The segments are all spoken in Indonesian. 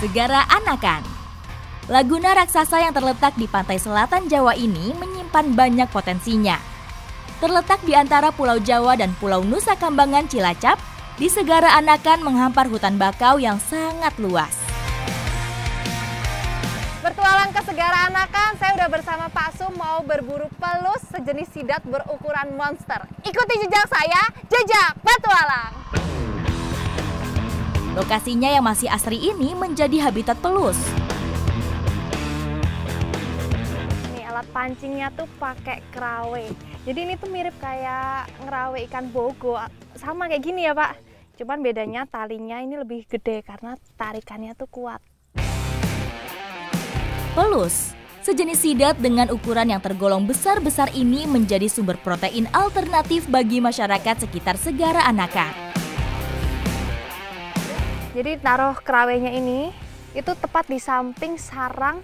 Segara Anakan. Laguna raksasa yang terletak di pantai selatan Jawa ini menyimpan banyak potensinya. Terletak di antara Pulau Jawa dan Pulau Nusa Kambangan Cilacap, di Segara Anakan menghampar hutan bakau yang sangat luas. Bertualang ke Segara Anakan, saya udah bersama Pak Sum mau berburu pelus sejenis sidat berukuran monster. Ikuti jejak saya, jejak petualang. Lokasinya yang masih asri ini menjadi habitat pelus. Nih alat pancingnya tuh pakai kerawe. Jadi ini tuh mirip kayak ngerawe ikan bogo, sama kayak gini ya Pak. Cuman bedanya talinya ini lebih gede karena tarikannya tuh kuat. Pelus, sejenis sidat dengan ukuran yang tergolong besar-besar ini menjadi sumber protein alternatif bagi masyarakat sekitar Segara Anakan. Jadi taruh kerawenya ini, itu tepat di samping sarang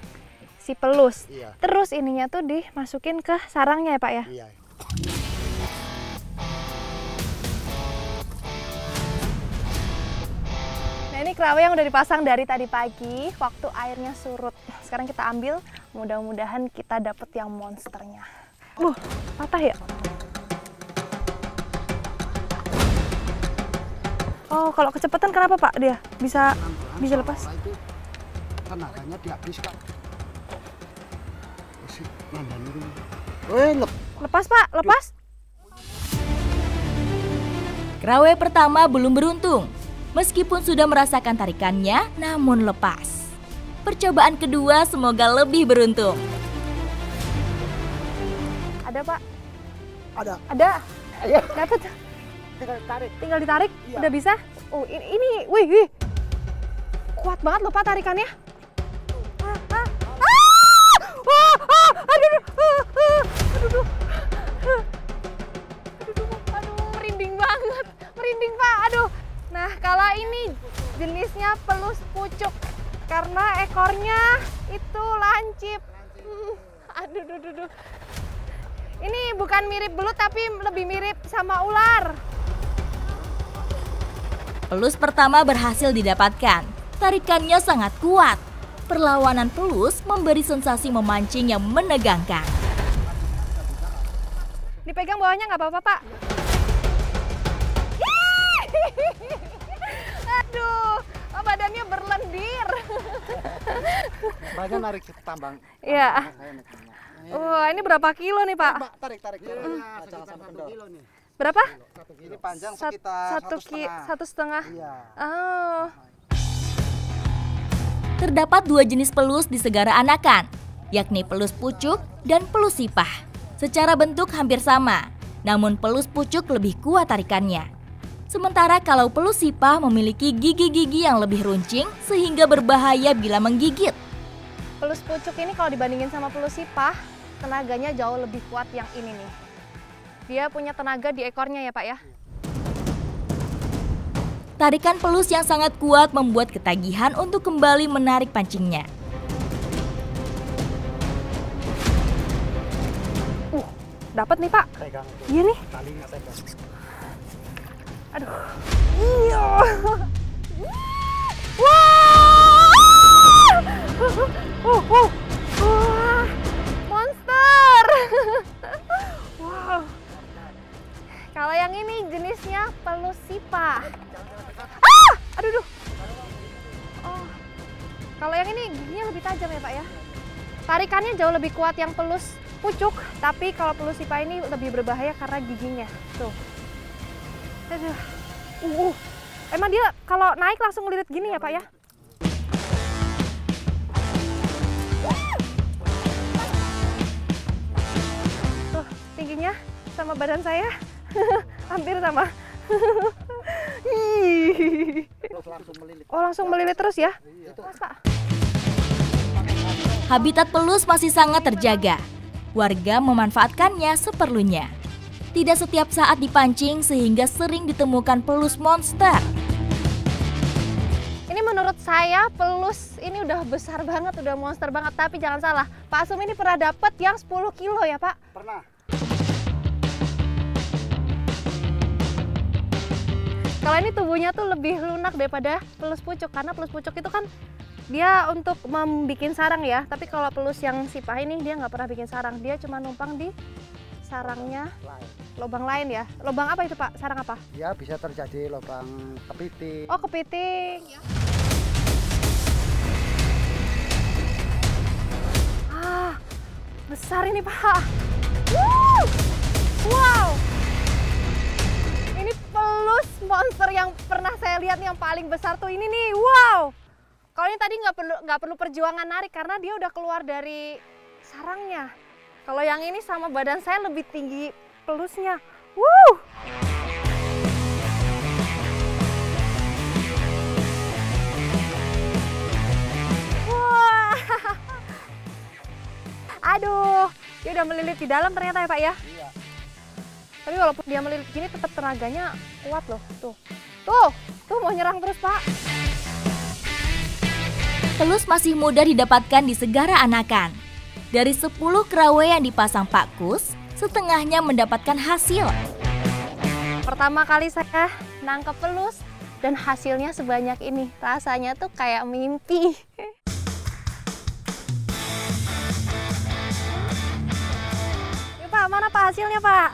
si pelus. Iya. Terus ininya tuh dimasukin ke sarangnya ya Pak ya? Iya. Nah ini kerawe yang udah dipasang dari tadi pagi, waktu airnya surut. Sekarang kita ambil, mudah-mudahan kita dapet yang monsternya. Patah ya? Oh, kalau kecepatan kenapa Pak dia? Bisa lepas? Itu tenaganya dihabiskan. Lepas Pak, lepas. Kerawe pertama belum beruntung. Meskipun sudah merasakan tarikannya, namun lepas. Percobaan kedua semoga lebih beruntung. Ada Pak? Ada. Ada? Ayo. Dapat? Tinggal tarik. Tinggal ditarik? Iya. Udah bisa? Oh ini, wih. Kuat banget loh Pak tarikannya. Aduh, merinding banget. Merinding Pak, aduh. Nah, kalau ini jenisnya pelus pucuk karena ekornya itu lancip. Aduh. Ini bukan mirip belut tapi lebih mirip sama ular. Pelus pertama berhasil didapatkan. Tarikannya sangat kuat. Perlawanan pelus memberi sensasi memancing yang menegangkan. Dipegang bawahnya nggak apa-apa, Pak? Aduh, badannya berlendir. Banyak narik tambang. Iya. Wah, ini berapa kilo nih, Pak? Tarik. Jangan sampai kendor. Nih. Berapa? Ini panjang sekitar 1,5. 1,5. Iya. Oh. Terdapat dua jenis pelus di Segara Anakan, yakni pelus pucuk dan pelus sipah. Secara bentuk hampir sama, namun pelus pucuk lebih kuat tarikannya. Sementara kalau pelus sipah memiliki gigi-gigi yang lebih runcing sehingga berbahaya bila menggigit. Pelus pucuk ini kalau dibandingin sama pelus sipah, tenaganya jauh lebih kuat yang ini nih. Dia punya tenaga di ekornya ya Pak ya? Tarikan pelus yang sangat kuat membuat ketagihan untuk kembali menarik pancingnya. Dapat nih Pak. Pegang. Iya nih. Talinya pegang. Aduh. Iya. Wah! Wah! Monster! Wow. Kalau yang ini jenisnya pelus sipah. Aduh. Oh. Kalau yang ini giginya lebih tajam ya Pak ya? Tarikannya jauh lebih kuat yang pelus pucuk, tapi kalau pelus sipah ini lebih berbahaya karena giginya. Tuh. Aduh. Emang dia kalau naik langsung ngelilit gini ya Pak ya? Tuh, tingginya sama badan saya. Hampir sama. Oh, langsung melilit terus ya? Mas, Pak. Habitat pelus masih sangat terjaga. Warga memanfaatkannya seperlunya. Tidak setiap saat dipancing sehingga sering ditemukan pelus monster. Ini menurut saya pelus ini udah besar banget, udah monster banget. Tapi jangan salah, Pak Sum ini pernah dapet yang 10 kilo ya Pak? Pernah. Kalau ini tubuhnya tuh lebih lunak daripada pelus pucuk, karena pelus pucuk itu kan dia untuk membuat sarang ya. Tapi kalau pelus yang sipah ini dia nggak pernah bikin sarang, dia cuma numpang di sarangnya lubang lain ya. Lubang apa itu Pak? Sarang apa? Ya bisa terjadi lubang kepiting. Oh kepiting. Ah besar ini Pak. Wow. Ini pelus monster yang pernah saya lihat nih yang paling besar tuh ini nih. Wow. Kalau ini tadi nggak perlu perjuangan narik karena dia udah keluar dari sarangnya. Kalau yang ini sama badan saya lebih tinggi pelusnya. Wuh. Wah. Aduh, dia udah melilit di dalam ternyata ya Pak ya. Iya. Tapi walaupun dia melilit gini tetap tenaganya kuat loh. Tuh mau nyerang terus Pak. Pelus masih mudah didapatkan di Segara Anakan. Dari 10 kerawe yang dipasang Pak Kus, setengahnya mendapatkan hasil. Pertama kali saya nangkep pelus dan hasilnya sebanyak ini. Rasanya tuh kayak mimpi. Yuk Pak, mana Pak hasilnya Pak?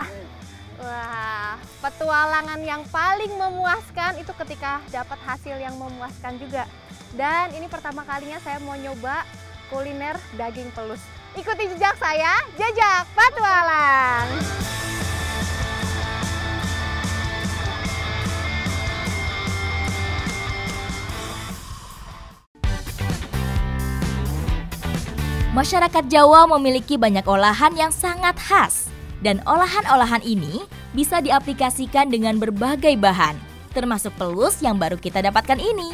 Wah, petualangan yang paling memuaskan itu ketika dapat hasil yang memuaskan juga. Dan ini pertama kalinya saya mau nyoba kuliner daging pelus. Ikuti jejak saya, Jejak Petualang. Masyarakat Jawa memiliki banyak olahan yang sangat khas. Dan olahan-olahan ini bisa diaplikasikan dengan berbagai bahan, termasuk pelus yang baru kita dapatkan ini.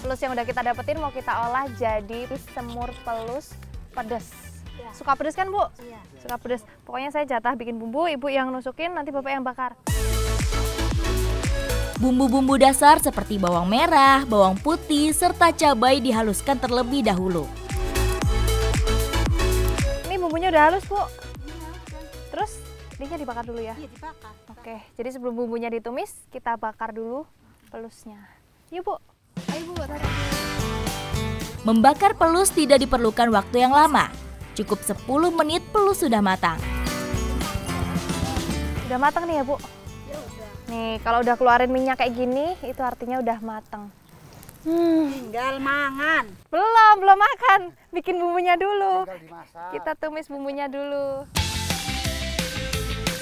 Pelus yang udah kita dapetin mau kita olah jadi semur pelus pedas. Ya. Suka pedas kan Bu? Iya. Suka pedas. Pokoknya saya jatah bikin bumbu, Ibu yang nusukin, nanti Bapak yang bakar. Bumbu-bumbu dasar seperti bawang merah, bawang putih, serta cabai dihaluskan terlebih dahulu. Ini bumbunya udah halus Bu? Iya. Terus ininya dibakar dulu ya? Iya dibakar. Oke, jadi sebelum bumbunya ditumis, kita bakar dulu pelusnya. Yuk Bu. Ayo Bu, tarik. Membakar pelus tidak diperlukan waktu yang lama. Cukup 10 menit pelus sudah matang. Udah matang nih ya Bu? Ya udah. Nih, kalau udah keluarin minyak kayak gini, itu artinya udah matang. Tinggal mangan. Belum makan. Bikin bumbunya dulu. Tinggal dimasak. Kita tumis bumbunya dulu.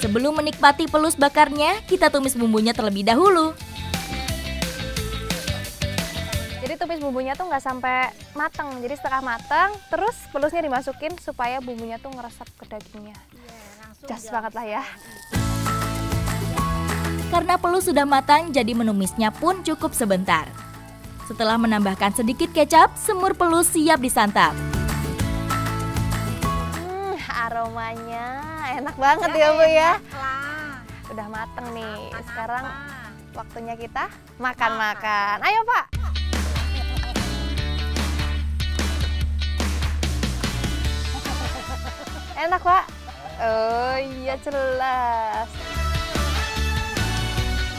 Sebelum menikmati pelus bakarnya, kita tumis bumbunya terlebih dahulu. Jadi tumis bumbunya tuh nggak sampai matang, jadi setengah matang, terus pelusnya dimasukin supaya bumbunya tuh ngeresap ke dagingnya. Jas banget lah ya. Karena pelus sudah matang, jadi menumisnya pun cukup sebentar. Setelah menambahkan sedikit kecap, semur pelus siap disantap. Aromanya enak banget ya Bu ya. Udah mateng nih. Sekarang waktunya kita makan-makan. Ayo Pak. Enak Pak? Oh iya jelas.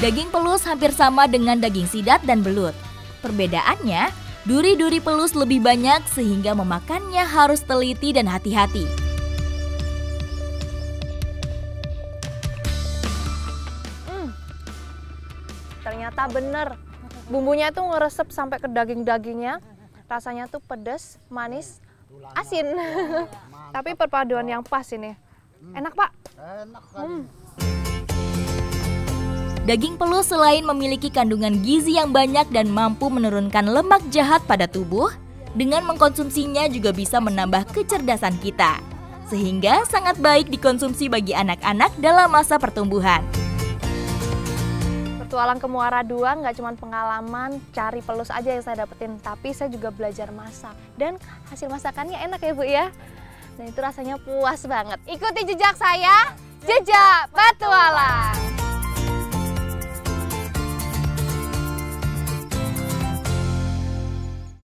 Daging pelus hampir sama dengan daging sidat dan belut. Perbedaannya, duri-duri pelus lebih banyak sehingga memakannya harus teliti dan hati-hati. Ternyata bener, bumbunya tuh ngeresep sampai ke daging-dagingnya. Rasanya tuh pedas, manis, asin. Tapi perpaduan yang pas ini. Enak Pak? Enak kali. Daging pelus selain memiliki kandungan gizi yang banyak dan mampu menurunkan lemak jahat pada tubuh, dengan mengkonsumsinya juga bisa menambah kecerdasan kita. Sehingga sangat baik dikonsumsi bagi anak-anak dalam masa pertumbuhan. Petualang ke Muara II nggak cuma pengalaman cari pelus aja yang saya dapetin, tapi saya juga belajar masak. Dan hasil masakannya enak ya Bu ya. Dan itu rasanya puas banget. Ikuti jejak saya, Jejak Petualang.